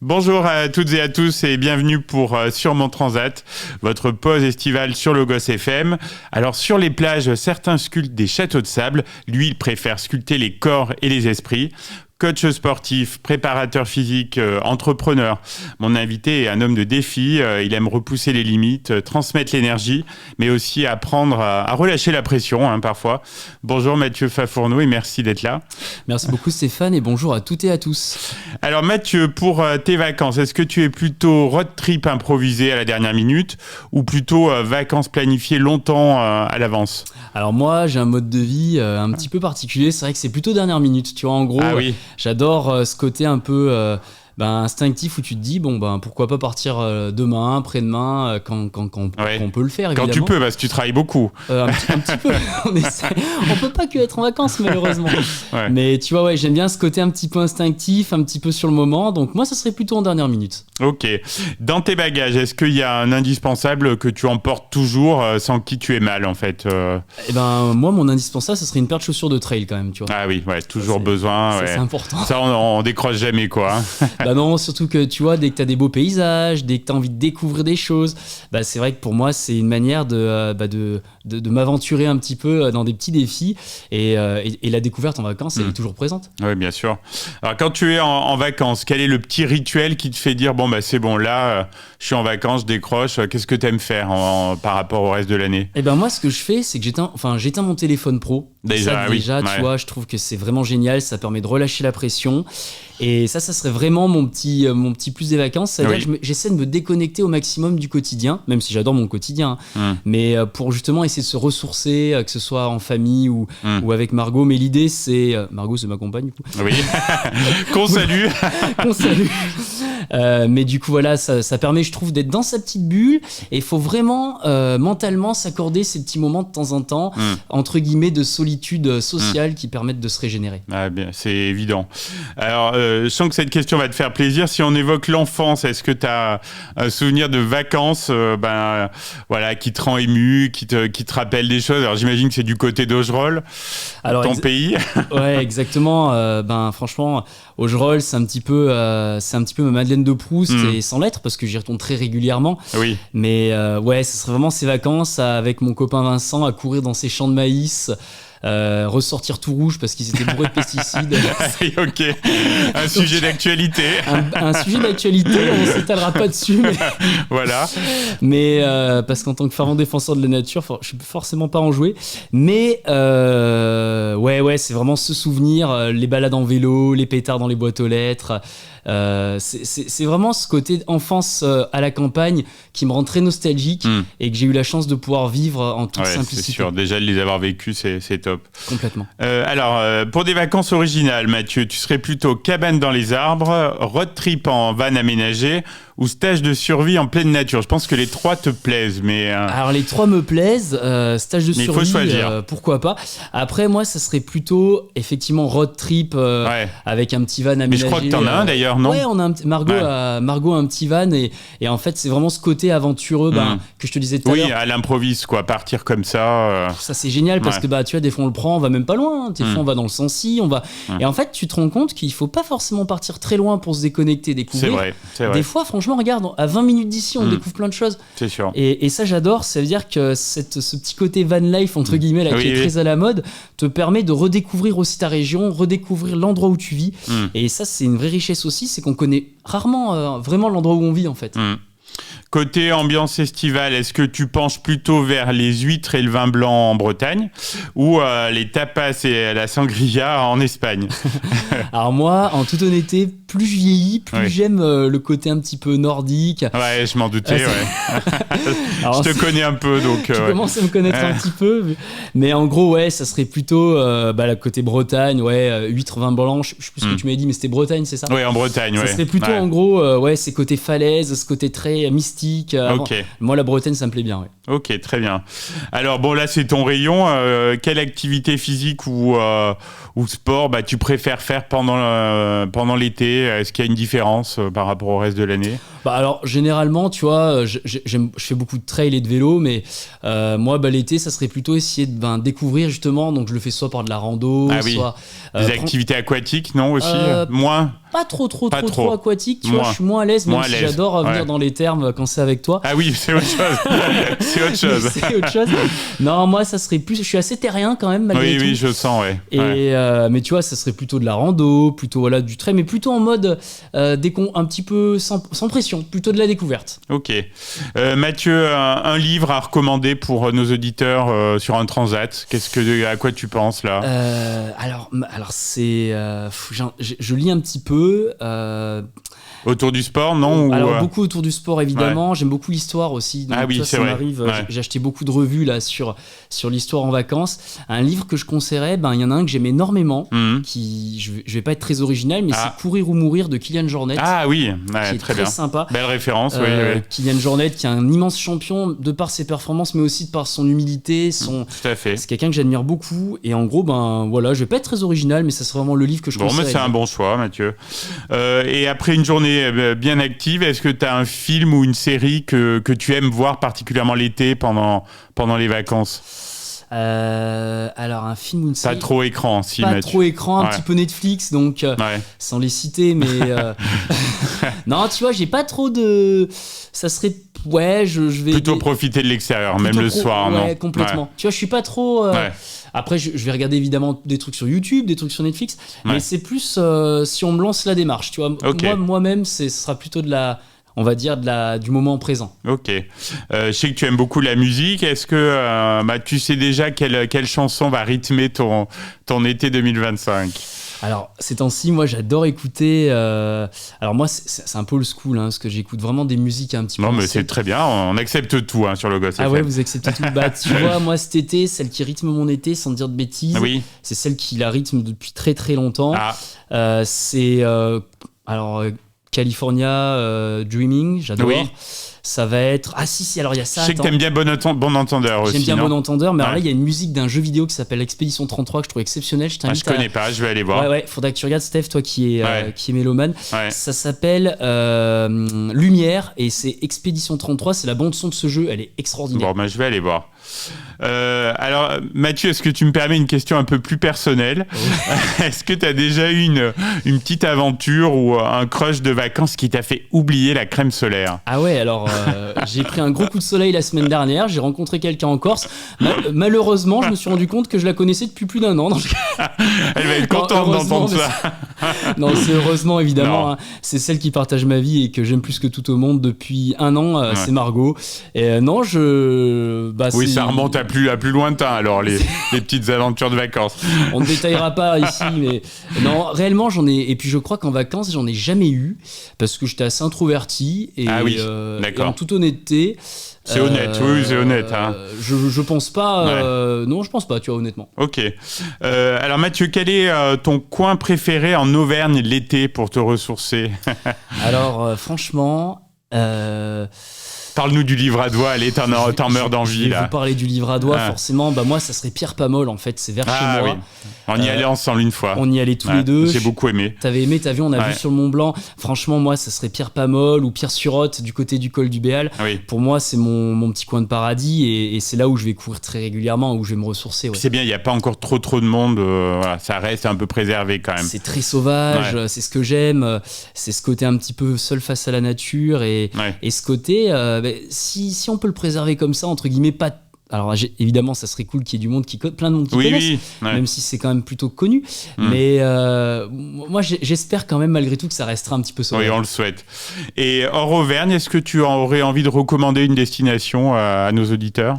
Bonjour à toutes et à tous et bienvenue pour Sur mon Transat, votre pause estivale sur Logos FM. Alors sur les plages, certains sculptent des châteaux de sable, lui il préfère sculpter les corps et les esprits. Coach sportif, préparateur physique, entrepreneur. Mon invité est un homme de défi. Il aime repousser les limites, transmettre l'énergie, mais aussi apprendre à relâcher la pression parfois. Bonjour Mathieu Fafourneau et merci d'être là. Merci beaucoup Stéphane et bonjour à toutes et à tous. Alors Mathieu, pour tes vacances, est-ce que tu es plutôt road trip improvisé à la dernière minute ou plutôt vacances planifiées longtemps à l'avance ? Alors moi, j'ai un mode de vie un petit peu particulier. C'est vrai que c'est plutôt dernière minute. Tu vois, en gros, j'adore ce côté un peu instinctif où tu te dis, pourquoi pas partir demain, après-demain, quand on peut le faire, évidemment. Quand tu peux, parce que tu travailles beaucoup. Un petit peu. On peut pas que être en vacances, malheureusement. Ouais. Mais tu vois, j'aime bien ce côté un petit peu instinctif, un petit peu sur le moment. Donc moi, ça serait plutôt en dernière minute. Ok. Dans tes bagages, est-ce qu'il y a un indispensable que tu emportes toujours sans qui tu es mal, en fait Moi, mon indispensable, ça serait une paire de chaussures de trail, quand même, tu vois. Ah oui, toujours besoin. Ça, c'est important. Ça, on décroche jamais, quoi. Non, surtout que tu vois, dès que tu as des beaux paysages, dès que tu as envie de découvrir des choses, c'est vrai que pour moi, c'est une manière de m'aventurer un petit peu dans des petits défis. Et la découverte en vacances, elle est toujours présente. Oui, bien sûr. Alors, quand tu es en vacances, quel est le petit rituel qui te fait dire, c'est bon, là, je suis en vacances, je décroche. Qu'est-ce que tu aimes faire par rapport au reste de l'année ? Moi, ce que je fais, c'est que j'éteins mon téléphone pro. Déjà, tu vois, je trouve que c'est vraiment génial. Ça permet de relâcher la pression. Et ça serait vraiment mon petit plus des vacances. C'est-à-dire que j'essaie de me déconnecter au maximum du quotidien, même si j'adore mon quotidien. Mais pour justement essayer de se ressourcer, que ce soit en famille ou avec Margot. Mais l'idée, c'est... Margot, c'est ma compagne, du coup. Oui, qu'on salue. Qu'on salue. Mais du coup, voilà, ça permet, je trouve, d'être dans sa petite bulle. Et il faut vraiment, mentalement, s'accorder ces petits moments de temps en temps, entre guillemets, de solitude sociale qui permettent de se régénérer. Ah bien, c'est évident. Alors, je sens que cette question va te faire plaisir. Si on évoque l'enfance, est-ce que tu as un souvenir de vacances qui te rend ému, qui te rappelle des choses ? Alors, j'imagine que c'est du côté d'Augerolles, ton pays. Ouais, exactement. Franchement, Augerolles, c'est un petit peu ma Madeleine de Proust, et sans l'être, parce que j'y retourne très régulièrement. Oui. Mais ce serait vraiment ces vacances avec mon copain Vincent à courir dans ces champs de maïs. Ressortir tout rouge parce qu'ils étaient bourrés de pesticides. Ok, un sujet d'actualité. Un sujet d'actualité, on ne s'étalera pas dessus. Mais... Voilà. Mais parce qu'en tant que fervent défenseur de la nature, je ne peux forcément pas en jouer. Mais c'est vraiment ce souvenir, les balades en vélo, les pétards dans les boîtes aux lettres. C'est vraiment ce côté enfance à la campagne qui me rend très nostalgique et que j'ai eu la chance de pouvoir vivre en toute simplicité. C'est sûr, déjà de les avoir vécus, c'est top. Complètement. Pour des vacances originales, Mathieu, tu serais plutôt cabane dans les arbres, road trip en van aménagé ou stage de survie en pleine nature ? Je pense que les trois te plaisent, mais... Alors les trois me plaisent, stage de survie, il faut choisir. Pourquoi pas. Après moi, ça serait plutôt effectivement road trip avec un petit van aménagé. Mais je crois que t'en as un d'ailleurs, non ? Ouais, on a Margot a un petit van et en fait c'est vraiment ce côté aventureux que je te disais tout à l'heure. Oui, à l'improviste quoi, partir comme ça. Ça c'est génial parce que tu vois, des fois on le prend, on va même pas loin, des fois on va dans le Sancy, et en fait tu te rends compte qu'il faut pas forcément partir très loin pour se déconnecter, découvrir. C'est vrai. Des fois franchement, regarde, à 20 minutes d'ici on découvre plein de choses. C'est sûr. Et ça j'adore, ça veut dire que ce petit côté van life entre guillemets qui est très à la mode te permet de redécouvrir aussi ta région, redécouvrir l'endroit où tu vis. Et ça c'est une vraie richesse aussi, c'est qu'on connaît rarement vraiment l'endroit où on vit en fait. Côté ambiance estivale, est-ce que tu penches plutôt vers les huîtres et le vin blanc en Bretagne ou les tapas et la sangria en Espagne ? Alors moi, en toute honnêteté, plus je vieillis, plus j'aime le côté un petit peu nordique. Ouais, je m'en doutais, Alors, je te connais un peu, donc... Tu commences à me connaître un petit peu. Mais en gros, ça serait plutôt la côté Bretagne, huîtres, vin blanc. Je sais plus ce que tu m'avais dit, mais c'était Bretagne, c'est ça ? Oui, en Bretagne, Ça serait plutôt en gros, ces côtés falaises, ce côté très mystique. Moi, la Bretagne, ça me plaît bien. Ok, très bien. Alors bon, là, c'est ton rayon. Quelle activité physique ou sport tu préfères faire pendant l'été ? Est-ce qu'il y a une différence par rapport au reste de l'année ? Bah alors généralement, tu vois, je fais beaucoup de trail et de vélo, mais moi, l'été, ça serait plutôt essayer de découvrir justement. Donc je le fais soit par de la rando, soit des activités aquatiques, non aussi moins. Pas trop aquatique, tu vois, je suis moins à l'aise, même si j'adore venir dans les thermes quand c'est avec toi. Ah oui, c'est autre chose. C'est autre chose. Non, moi, ça serait plus. Je suis assez terrien quand même, malgré tout. Oui, je sens, ouais. Et, mais tu vois, ça serait plutôt de la rando, plutôt du trail, mais plutôt en mode un petit peu sans pression, plutôt de la découverte. Ok. Mathieu, un livre à recommander pour nos auditeurs sur un transat. À quoi tu penses là Alors c'est. Je lis un petit peu. Autour du sport, non Alors beaucoup autour du sport évidemment. Ouais. J'aime beaucoup l'histoire aussi. Donc, c'est ça vrai. M'arrive. Ouais. J'ai acheté beaucoup de revues là sur l'histoire en vacances. Un livre que je conseillerais, il y en a un que j'aime énormément. Qui je vais pas être très original, mais c'est Courir ou mourir de Kylian Jornet. Ah oui, qui est très bien. Sympa. Belle référence. Oui. Kylian Jornet, qui est un immense champion de par ses performances, mais aussi de par son humilité. Tout à fait. C'est quelqu'un que j'admire beaucoup. Et en gros, voilà, je vais pas être très original, mais ça serait vraiment le livre que je conseille. Bon, mais c'est un bon choix, Mathieu. Et après une journée bien active, est-ce que tu as un film ou une série que tu aimes voir particulièrement l'été pendant les vacances? Alors un film ou une série. Pas trop écran, si. Pas trop écran, un petit peu Netflix, donc sans les citer, mais non, tu vois, j'ai pas trop de. Ça serait je vais plutôt profiter de l'extérieur, même le soir, non? Ouais, complètement. Tu vois, je suis pas trop. Après, je vais regarder évidemment des trucs sur YouTube, des trucs sur Netflix, mais c'est plus si on me lance la démarche, tu vois. Moi-même, ce sera plutôt on va dire du moment présent. Ok. Je sais que tu aimes beaucoup la musique. Est-ce que tu sais déjà quelle chanson va rythmer ton été 2025? Alors, ces temps-ci, moi, j'adore écouter. Alors, moi, c'est un peu old school, parce que j'écoute vraiment des musiques un petit peu. Non, mais c'est très bien. On accepte tout sur le Gosse FM. Ah ouais, vous acceptez tout. Tu vois, moi, cet été, celle qui rythme mon été, sans dire de bêtises, c'est celle qui la rythme depuis très très longtemps. C'est California Dreaming, j'adore. Oui. Ça va être... Ah si, alors il y a ça. Je sais que t'aimes bien Bon Entendeur aussi. J'aime bien Bon Entendeur, mais alors là, il y a une musique d'un jeu vidéo qui s'appelle Expédition 33 que je trouve exceptionnelle. Je connais pas, je vais aller voir. Ouais, faudra que tu regardes, Steph, toi qui est mélomane. Ouais. Ça s'appelle Lumière, et c'est Expédition 33, c'est la bande-son de ce jeu, elle est extraordinaire. Bon, je vais aller voir. Alors, Mathieu, est-ce que tu me permets une question un peu plus personnelle? Est-ce que tu as déjà eu une petite aventure ou un crush de vacances qui t'a fait oublier la crème solaire? Ah ouais, alors j'ai pris un gros coup de soleil la semaine dernière, j'ai rencontré quelqu'un en Corse. Malheureusement, je me suis rendu compte que je la connaissais depuis plus d'1 an. Elle va être contente d'entendre ça. Non, c'est heureusement, évidemment. C'est celle qui partage ma vie et que j'aime plus que tout au monde depuis 1 an. C'est Margot. Et non, oui, ça remonte à plus lointain, alors, les petites aventures de vacances. On ne détaillera pas ici, mais non, réellement, j'en ai... Et puis, je crois qu'en vacances, j'en ai jamais eu, parce que j'étais assez introverti. Et, et en toute honnêteté... C'est honnête, oui, c'est honnête. Je pense pas... non, je pense pas, tu vois, honnêtement. Ok. Alors, Mathieu, quel est ton coin préféré en Auvergne l'été pour te ressourcer? Alors, franchement... Parle-nous du livre à doigts, allez, t'en meurs d'envie, là. Je vais vous parler du livre à doigts, forcément. Moi, ça serait Pierre Pamol, en fait, c'est vers chez moi. Oui. On y allait ensemble une fois. On y allait tous les deux. J'ai beaucoup aimé. T'avais aimé, t'as vu, on a vu sur le Mont Blanc. Franchement, moi, ça serait Pierre Pamol ou Pierre Surotte du côté du col du Béal. Oui. Pour moi, c'est mon petit coin de paradis et c'est là où je vais courir très régulièrement, où je vais me ressourcer. Ouais. C'est bien, il n'y a pas encore trop de monde. Ça reste un peu préservé quand même. C'est très sauvage, c'est ce que j'aime. C'est ce côté un petit peu seul face à la nature et ce côté, si on peut le préserver comme ça, entre guillemets, pas. Alors évidemment, ça serait cool qu'il y ait plein de monde qui connaisse, même si c'est quand même plutôt connu. Mais moi, j'espère quand même malgré tout que ça restera un petit peu sauvage. Oui, on le souhaite. Et hors Auvergne, est-ce que tu aurais envie de recommander une destination à nos auditeurs?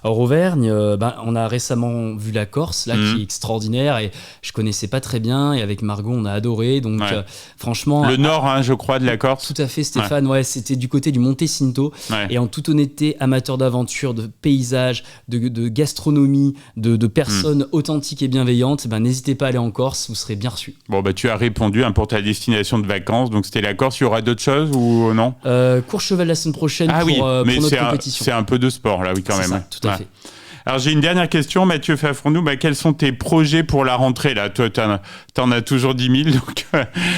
Hors Auvergne, on a récemment vu la Corse, là, qui est extraordinaire, et je connaissais pas très bien, et avec Margot, on a adoré, donc franchement... Le nord, je crois, de la Corse. Tout à fait, Stéphane, c'était du côté du Monte Cinto, et en toute honnêteté, amateur d'aventure, de paysages, de gastronomie, de personnes authentiques et bienveillantes, n'hésitez pas à aller en Corse, vous serez bien reçus. Bon, tu as répondu pour ta destination de vacances, donc c'était la Corse, il y aura d'autres choses ou non? Courchevel la semaine prochaine pour notre compétition. C'est un peu de sport, là, oui, quand même. Ça, tout à fait. Alors j'ai une dernière question, Mathieu Fafournou. Quels sont tes projets pour la rentrée là? Toi, t'en as toujours 10 000, donc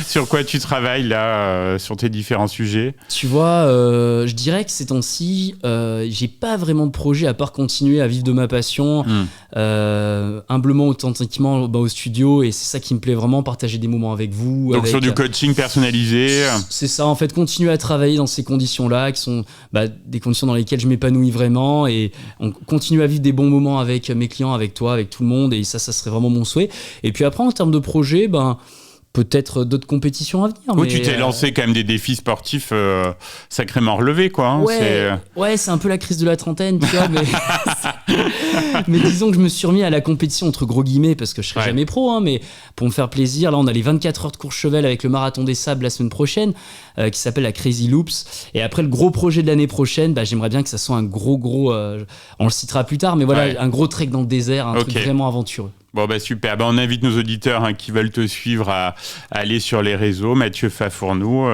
sur quoi tu travailles là, sur tes différents sujets? Tu vois, je dirais que ces temps-ci, j'ai pas vraiment de projet à part continuer à vivre de ma passion, humblement, authentiquement au studio, et c'est ça qui me plaît vraiment, partager des moments avec vous. Donc sur du coaching personnalisé. C'est ça, en fait, continuer à travailler dans ces conditions-là, qui sont des conditions dans lesquelles je m'épanouis vraiment, et on continue à vivre des bons moments avec mes clients, avec toi, avec tout le monde, et ça serait vraiment mon souhait. Et puis après, en termes de projet, peut-être d'autres compétitions à venir. Oui, tu t'es lancé quand même des défis sportifs sacrément relevés, quoi. Hein, ouais, c'est un peu la crise de la trentaine, tu vois, mais disons que je me suis remis à la compétition entre gros guillemets, parce que je serai jamais pro, hein, mais pour me faire plaisir, là on a les 24 heures de Courchevel avec le marathon des sables la semaine prochaine, qui s'appelle la Crazy Loops, et après le gros projet de l'année prochaine, j'aimerais bien que ça soit un gros, on le citera plus tard, mais voilà, un gros trek dans le désert, un truc vraiment aventureux. Bon, super. On invite nos auditeurs qui veulent te suivre à aller sur les réseaux. Mathieu Fafournou.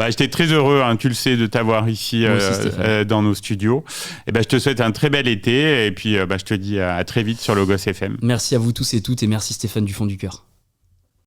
J'étais très heureux, tu le sais, de t'avoir ici dans nos studios. Et je te souhaite un très bel été. Et puis, je te dis à très vite sur Logos FM. Merci à vous tous et toutes. Et merci Stéphane du fond du cœur.